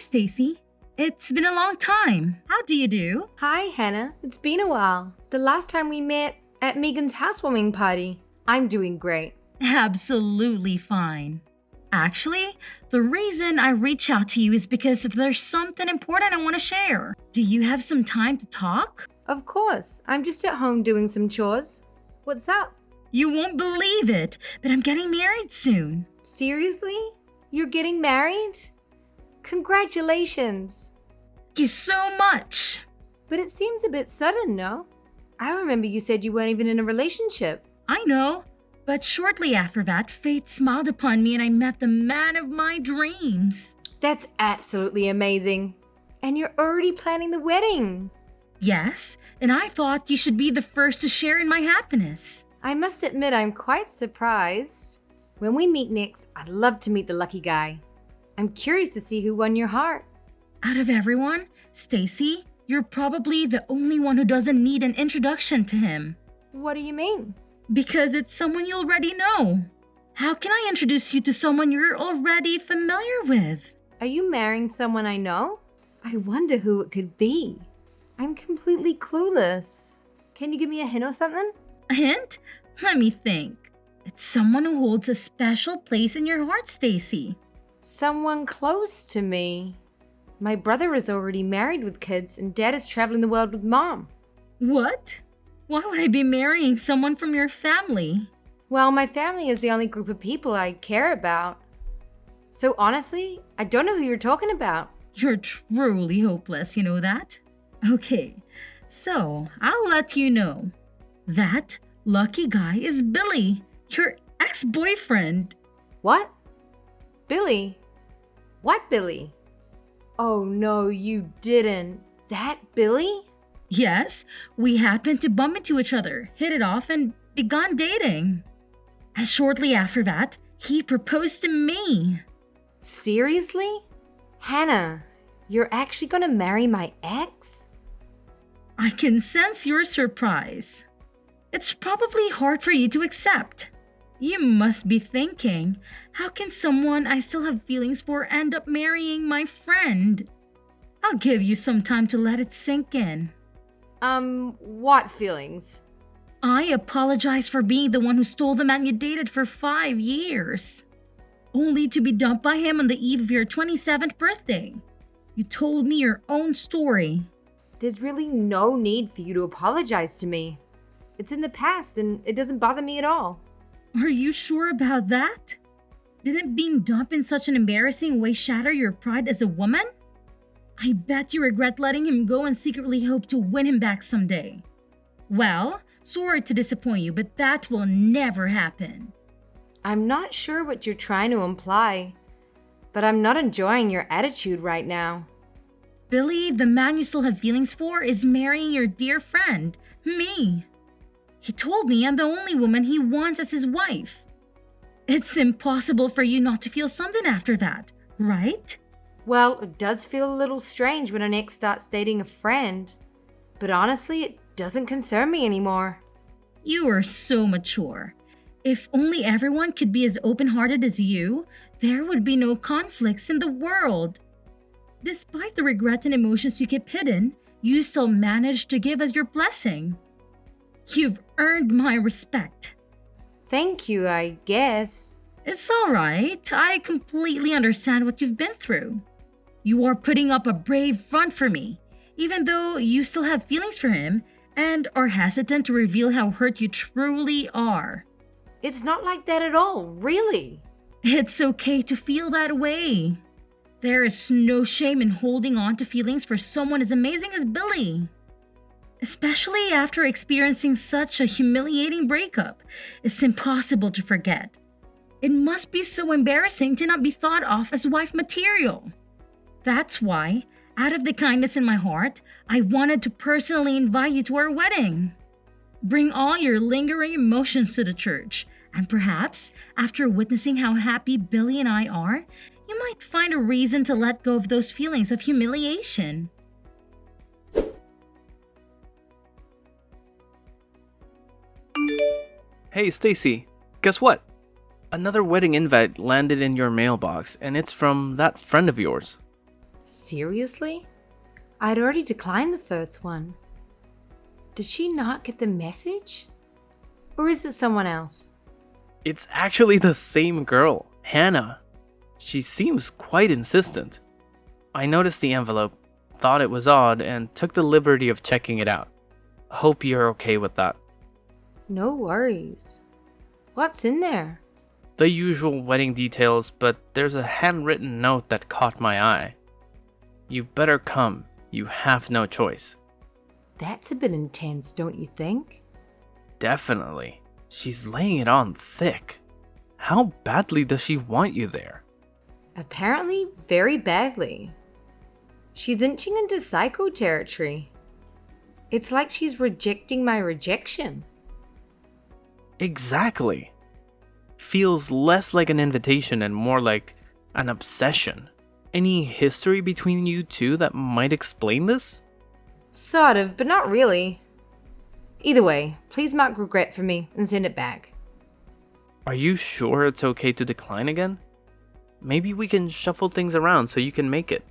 Stacy. It's been a long time. How do you do? Hi, Hannah. It's been a while. The last time we met at Megan's housewarming party. I'm doing great. Absolutely fine. Actually, the reason I reach out to you is because there's something important I want to share. Do you have some time to talk? Of course. I'm just at home doing some chores. What's up? You won't believe it, but I'm getting married soon. Seriously? You're getting married? Congratulations. Thank you so much. But it seems a bit sudden, no? I remember you said you weren't even in a relationship. I know, but shortly after that, fate smiled upon me and I met the man of my dreams. That's absolutely amazing. And you're already planning the wedding. Yes, and I thought you should be the first to share in my happiness. I must admit I'm quite surprised. When we meet next, I'd love to meet the lucky guy. I'm curious to see who won your heart. Out of everyone, Stacy, you're probably the only one who doesn't need an introduction to him. What do you mean? Because it's someone you already know. How can I introduce you to someone you're already familiar with? Are you marrying someone I know? I wonder who it could be. I'm completely clueless. Can you give me a hint or something? A hint? Let me think. It's someone who holds a special place in your heart, Stacy. Someone close to me. My brother is already married with kids and Dad is traveling the world with Mom. What? Why would I be marrying someone from your family? Well, my family is the only group of people I care about. So honestly, I don't know who you're talking about. You're truly hopeless, you know that? Okay, so I'll let you know. That lucky guy is Billy, your ex-boyfriend. What? Billy? What Billy? Oh no, you didn't. That Billy? Yes, we happened to bump into each other, hit it off, and began dating. And shortly after that, he proposed to me. Seriously? Hannah, you're actually gonna marry my ex? I can sense your surprise. It's probably hard for you to accept. You must be thinking, how can someone I still have feelings for end up marrying my friend? I'll give you some time to let it sink in. What feelings? I apologize for being the one who stole the man you dated for 5 years. Only to be dumped by him on the eve of your 27th birthday. You told me your own story. There's really no need for you to apologize to me. It's in the past and it doesn't bother me at all. Are you sure about that? Didn't being dumped in such an embarrassing way shatter your pride as a woman? I bet you regret letting him go and secretly hope to win him back someday. Well, sorry to disappoint you, but that will never happen. I'm not sure what you're trying to imply, but I'm not enjoying your attitude right now. Billy, the man you still have feelings for, is marrying your dear friend, me. He told me I'm the only woman he wants as his wife. It's impossible for you not to feel something after that, right? Well, it does feel a little strange when an ex starts dating a friend, but honestly, it doesn't concern me anymore. You are so mature. If only everyone could be as open-hearted as you, there would be no conflicts in the world. Despite the regret and emotions you keep hidden, you still managed to give us your blessing. You've earned my respect. Thank you, I guess. It's all right. I completely understand what you've been through. You are putting up a brave front for me, even though you still have feelings for him and are hesitant to reveal how hurt you truly are. It's not like that at all, really. It's okay to feel that way. There is no shame in holding on to feelings for someone as amazing as Billy. Especially after experiencing such a humiliating breakup, it's impossible to forget. It must be so embarrassing to not be thought of as wife material. That's why, out of the kindness in my heart, I wanted to personally invite you to our wedding. Bring all your lingering emotions to the church, and perhaps, after witnessing how happy Billy and I are, you might find a reason to let go of those feelings of humiliation. Hey, Stacy, guess what? Another wedding invite landed in your mailbox, and it's from that friend of yours. Seriously? I'd already declined the first one. Did she not get the message? Or is it someone else? It's actually the same girl, Hannah. She seems quite insistent. I noticed the envelope, thought it was odd, and took the liberty of checking it out. Hope you're okay with that. No worries. What's in there? The usual wedding details, but there's a handwritten note that caught my eye. You better come. You have no choice. That's a bit intense, don't you think? Definitely. She's laying it on thick. How badly does she want you there? Apparently, very badly. She's inching into psycho territory. It's like she's rejecting my rejection. Exactly. Feels less like an invitation and more like an obsession. Any history between you two that might explain this? Sort of, but not really. Either way, please mark regret for me and send it back. Are you sure it's okay to decline again? Maybe we can shuffle things around so you can make it.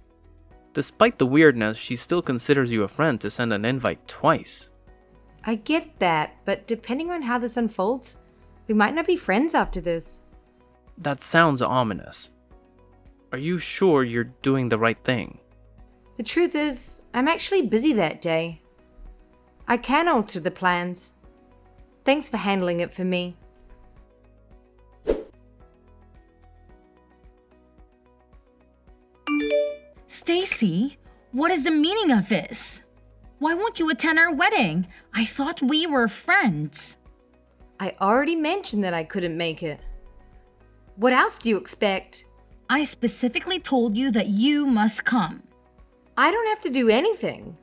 Despite the weirdness, she still considers you a friend to send an invite twice. I get that, but depending on how this unfolds, we might not be friends after this. That sounds ominous. Are you sure you're doing the right thing? The truth is, I'm actually busy that day. I can alter the plans. Thanks for handling it for me. Stacy, what is the meaning of this? Why won't you attend our wedding? I thought we were friends. I already mentioned that I couldn't make it. What else do you expect? I specifically told you that you must come. I don't have to do anything.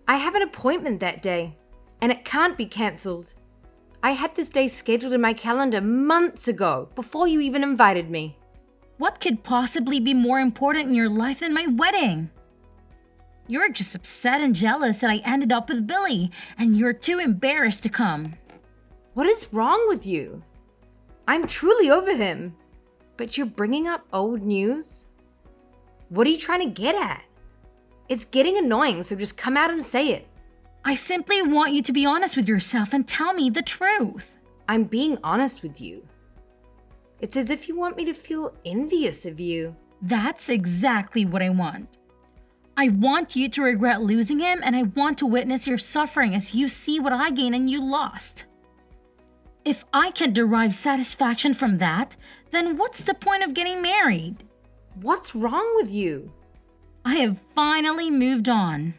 I have an appointment that day, and it can't be cancelled. I had this day scheduled in my calendar months ago, before you even invited me. What could possibly be more important in your life than my wedding? You're just upset and jealous that I ended up with Billy, and you're too embarrassed to come. What is wrong with you? I'm truly over him. But you're bringing up old news? What are you trying to get at? It's getting annoying, so just come out and say it. I simply want you to be honest with yourself and tell me the truth. I'm being honest with you. It's as if you want me to feel envious of you. That's exactly what I want. I want you to regret losing him, and I want to witness your suffering as you see what I gained and you lost. If I can derive satisfaction from that, then what's the point of getting married? What's wrong with you? I have finally moved on.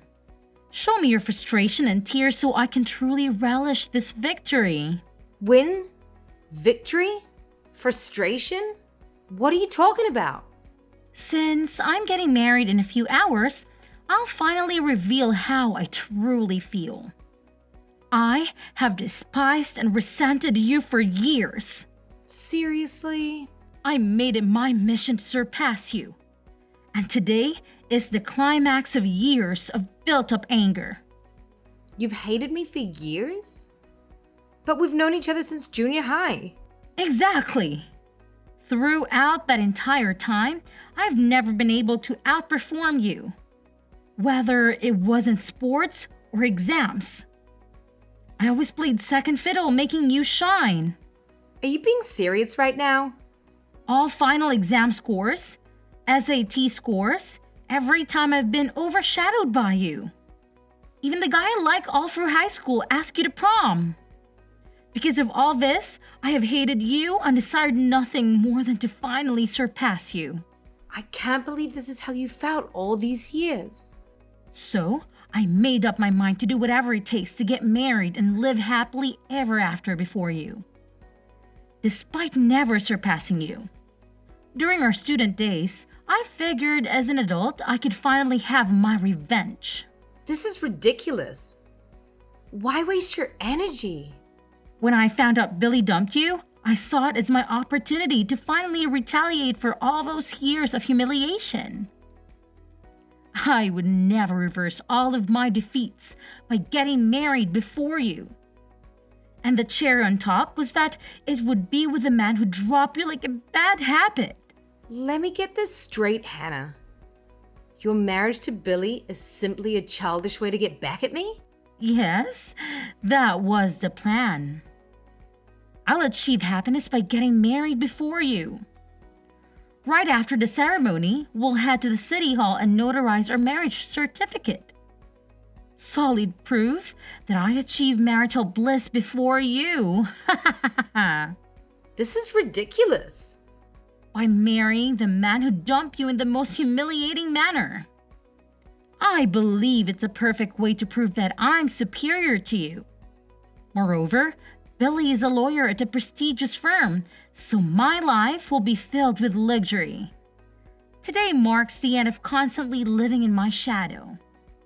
Show me your frustration and tears so I can truly relish this victory. Win? Victory? Frustration? What are you talking about? Since I'm getting married in a few hours, I'll finally reveal how I truly feel. I have despised and resented you for years. Seriously? I made it my mission to surpass you. And today is the climax of years of built-up anger. You've hated me for years? But we've known each other since junior high. Exactly. Throughout that entire time, I've never been able to outperform you. Whether it was in sports or exams. I always played second fiddle, making you shine. Are you being serious right now? All final exam scores, SAT scores, every time I've been overshadowed by you. Even the guy I like all through high school asked you to prom. Because of all this, I have hated you and desired nothing more than to finally surpass you. I can't believe this is how you felt all these years. So, I made up my mind to do whatever it takes to get married and live happily ever after before you. Despite never surpassing you. During our student days, I figured as an adult I could finally have my revenge. This is ridiculous. Why waste your energy? When I found out Billy dumped you, I saw it as my opportunity to finally retaliate for all those years of humiliation. I would never reverse all of my defeats by getting married before you. And the cherry on top was that it would be with a man who'd drop you like a bad habit. Let me get this straight, Hannah. Your marriage to Billy is simply a childish way to get back at me? Yes, that was the plan. I'll achieve happiness by getting married before you. Right after the ceremony, we'll head to the city hall and notarize our marriage certificate. Solid proof that I achieved marital bliss before you. This is ridiculous. By marrying the man who dumped you in the most humiliating manner. I believe it's a perfect way to prove that I'm superior to you. Moreover, Billy is a lawyer at a prestigious firm, so my life will be filled with luxury. Today marks the end of constantly living in my shadow.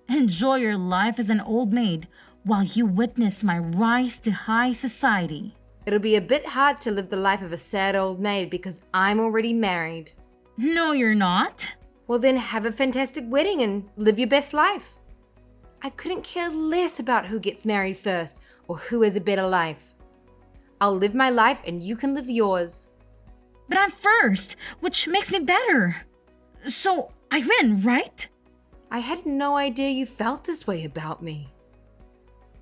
Enjoy your life as an old maid while you witness my rise to high society. It'll be a bit hard to live the life of a sad old maid because I'm already married. No, you're not. Well, then have a fantastic wedding and live your best life. I couldn't care less about who gets married first or who has a better life. I'll live my life and you can live yours. But I'm first, which makes me better. So I win, right? I had no idea you felt this way about me.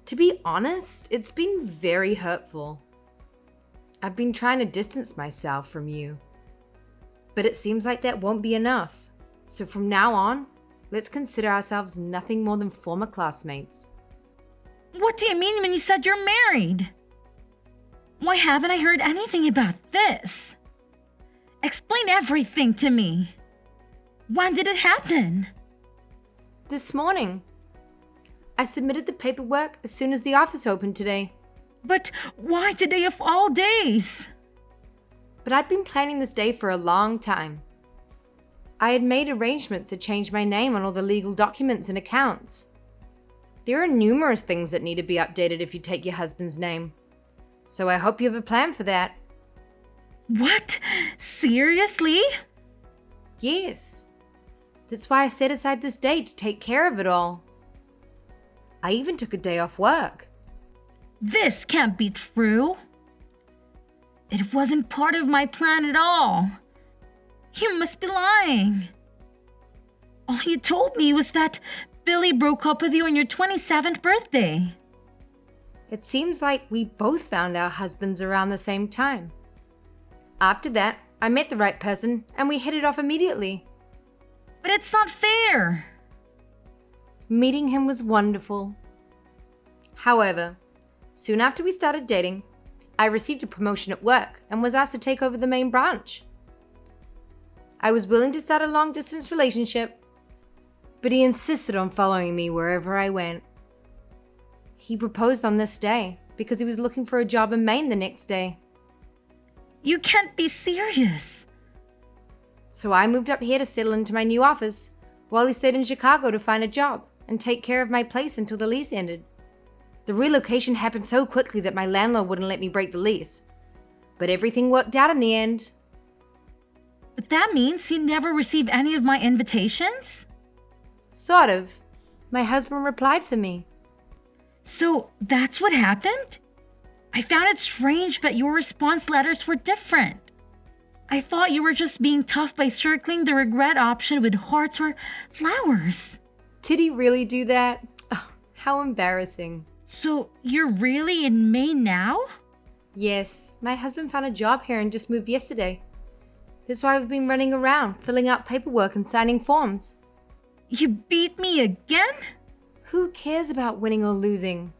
To be honest, it's been very hurtful. I've been trying to distance myself from you. But it seems like that won't be enough. So from now on, let's consider ourselves nothing more than former classmates. What do you mean when you said you're married? Why haven't I heard anything about this? Explain everything to me. When did it happen? This morning. I submitted the paperwork as soon as the office opened today. But why today of all days? But I'd been planning this day for a long time. I had made arrangements to change my name on all the legal documents and accounts. There are numerous things that need to be updated if you take your husband's name. So I hope you have a plan for that. What? Seriously? Yes. That's why I set aside this day to take care of it all. I even took a day off work. This can't be true. It wasn't part of my plan at all. You must be lying. All you told me was that Billy broke up with you on your 27th birthday. It seems like we both found our husbands around the same time. After that, I met the right person and we hit it off immediately. But it's not fair. Meeting him was wonderful. However, soon after we started dating, I received a promotion at work and was asked to take over the main branch. I was willing to start a long-distance relationship, but he insisted on following me wherever I went. He proposed on this day because he was looking for a job in Maine the next day. You can't be serious. So I moved up here to settle into my new office while he stayed in Chicago to find a job and take care of my place until the lease ended. The relocation happened so quickly that my landlord wouldn't let me break the lease. But everything worked out in the end. But that means you never received any of my invitations? Sort of. My husband replied for me. So that's what happened? I found it strange that your response letters were different. I thought you were just being tough by circling the regret option with hearts or flowers. Did he really do that? Oh, how embarrassing. So you're really in Maine now? Yes, my husband found a job here and just moved yesterday. That's why we've been running around, filling out paperwork and signing forms. You beat me again? Who cares about winning or losing?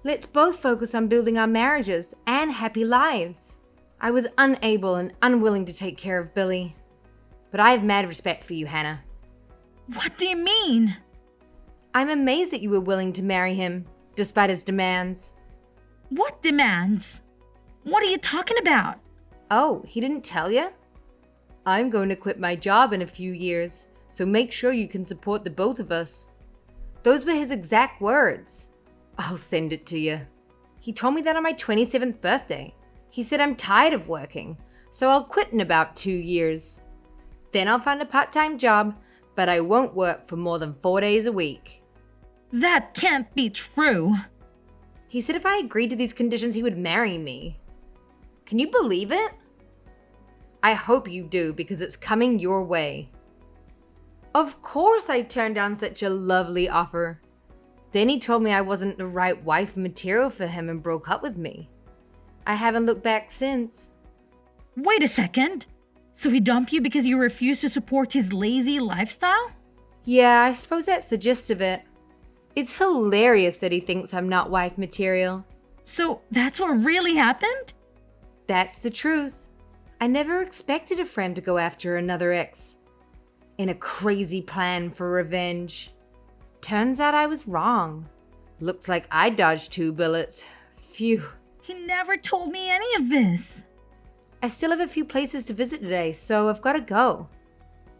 Let's both focus on building our marriages and happy lives. I was unable and unwilling to take care of Billy. But I have mad respect for you, Hannah. What do you mean? I'm amazed that you were willing to marry him, despite his demands. What demands? What are you talking about? Oh, he didn't tell you? I'm going to quit my job in a few years, so make sure you can support the both of us. Those were his exact words. I'll send it to you. He told me that on my 27th birthday. He said I'm tired of working, so I'll quit in about 2 years. Then I'll find a part-time job, but I won't work for more than 4 days a week. That can't be true. He said if I agreed to these conditions, he would marry me. Can you believe it? I hope you do, because it's coming your way. Of course I turned down such a lovely offer. Then he told me I wasn't the right wife material for him and broke up with me. I haven't looked back since. Wait a second. So he dumped you because you refused to support his lazy lifestyle? Yeah, I suppose that's the gist of it. It's hilarious that he thinks I'm not wife material. So that's what really happened? That's the truth. I never expected a friend to go after another ex in a crazy plan for revenge. Turns out I was wrong. Looks like I dodged 2 bullets. Phew. He never told me any of this. I still have a few places to visit today, so I've got to go.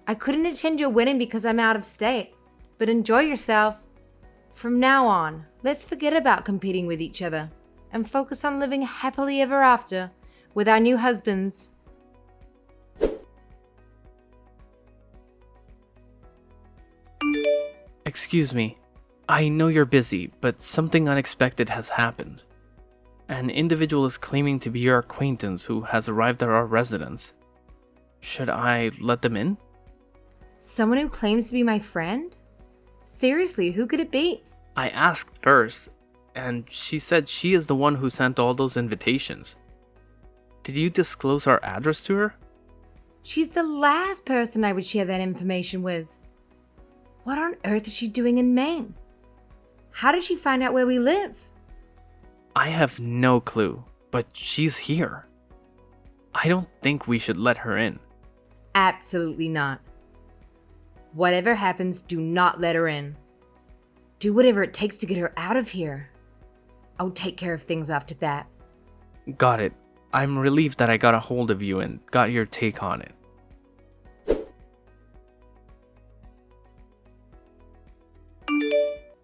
I couldn't attend your wedding because I'm out of state, but enjoy yourself. From now on, let's forget about competing with each other and focus on living happily ever after with our new husbands. Excuse me. I know you're busy, but something unexpected has happened. An individual is claiming to be your acquaintance who has arrived at our residence. Should I let them in? Someone who claims to be my friend? Seriously, who could it be? I asked first, and she said she is the one who sent all those invitations. Did you disclose our address to her? She's the last person I would share that information with. What on earth is she doing in Maine? How did she find out where we live? I have no clue, but she's here. I don't think we should let her in. Absolutely not. Whatever happens, do not let her in. Do whatever it takes to get her out of here. I'll take care of things after that. Got it. I'm relieved that I got a hold of you and got your take on it.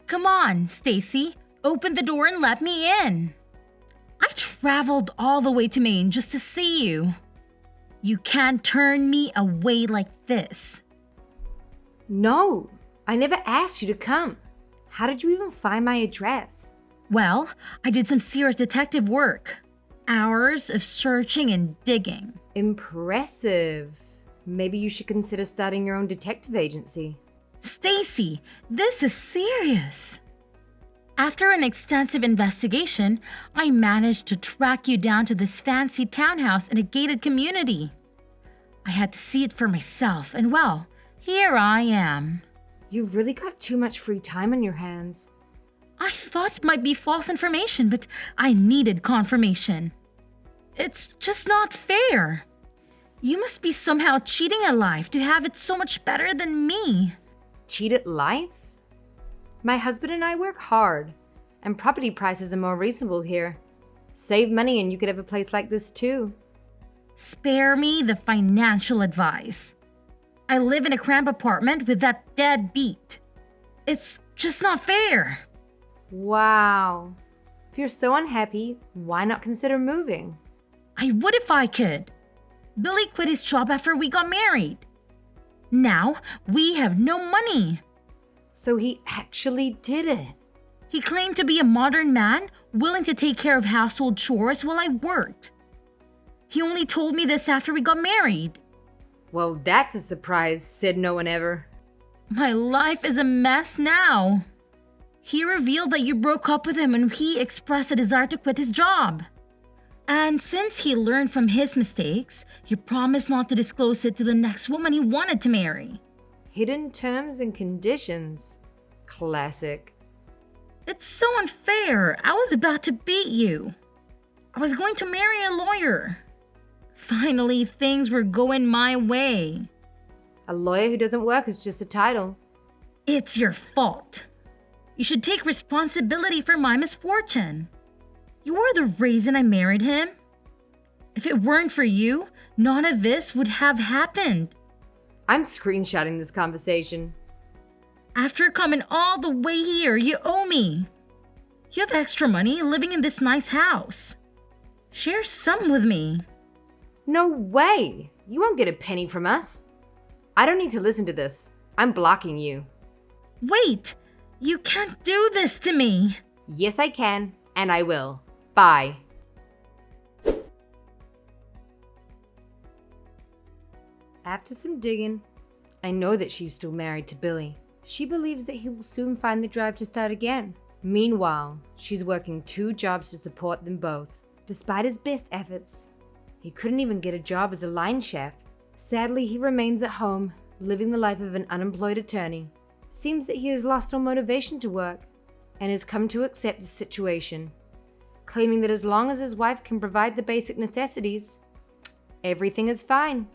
Come on, Stacy. Open the door and let me in. I traveled all the way to Maine just to see you. You can't turn me away like this. No, I never asked you to come. How did you even find my address? Well, I did some serious detective work. Hours of searching and digging. Impressive. Maybe you should consider starting your own detective agency. Stacy, this is serious. After an extensive investigation, I managed to track you down to this fancy townhouse in a gated community. I had to see it for myself, and well, here I am. You've really got too much free time on your hands. I thought it might be false information, but I needed confirmation. It's just not fair. You must be somehow cheating at life to have it so much better than me. Cheat at life? My husband and I work hard, and property prices are more reasonable here. Save money and you could have a place like this too. Spare me the financial advice. I live in a cramped apartment with that deadbeat. It's just not fair. Wow. If you're so unhappy, why not consider moving? I would if I could. Billy quit his job after we got married. Now we have no money. So he actually did it. He claimed to be a modern man, willing to take care of household chores while I worked. He only told me this after we got married. Well, that's a surprise, said no one ever. My life is a mess now. He revealed that you broke up with him and he expressed a desire to quit his job. And since he learned from his mistakes, he promised not to disclose it to the next woman he wanted to marry. Hidden terms and conditions. Classic. It's so unfair. I was about to beat you. I was going to marry a lawyer. Finally, things were going my way. A lawyer who doesn't work is just a title. It's your fault. You should take responsibility for my misfortune. You are the reason I married him. If it weren't for you, none of this would have happened. I'm screenshotting this conversation. After coming all the way here, you owe me. You have extra money living in this nice house. Share some with me. No way! You won't get a penny from us. I don't need to listen to this. I'm blocking you. Wait! You can't do this to me! Yes, I can, and I will. Bye. After some digging, I know that she's still married to Billy. She believes that he will soon find the drive to start again. Meanwhile, she's working 2 jobs to support them both. Despite his best efforts, he couldn't even get a job as a line chef. Sadly, he remains at home, living the life of an unemployed attorney. Seems that he has lost all motivation to work and has come to accept the situation, claiming that as long as his wife can provide the basic necessities, everything is fine.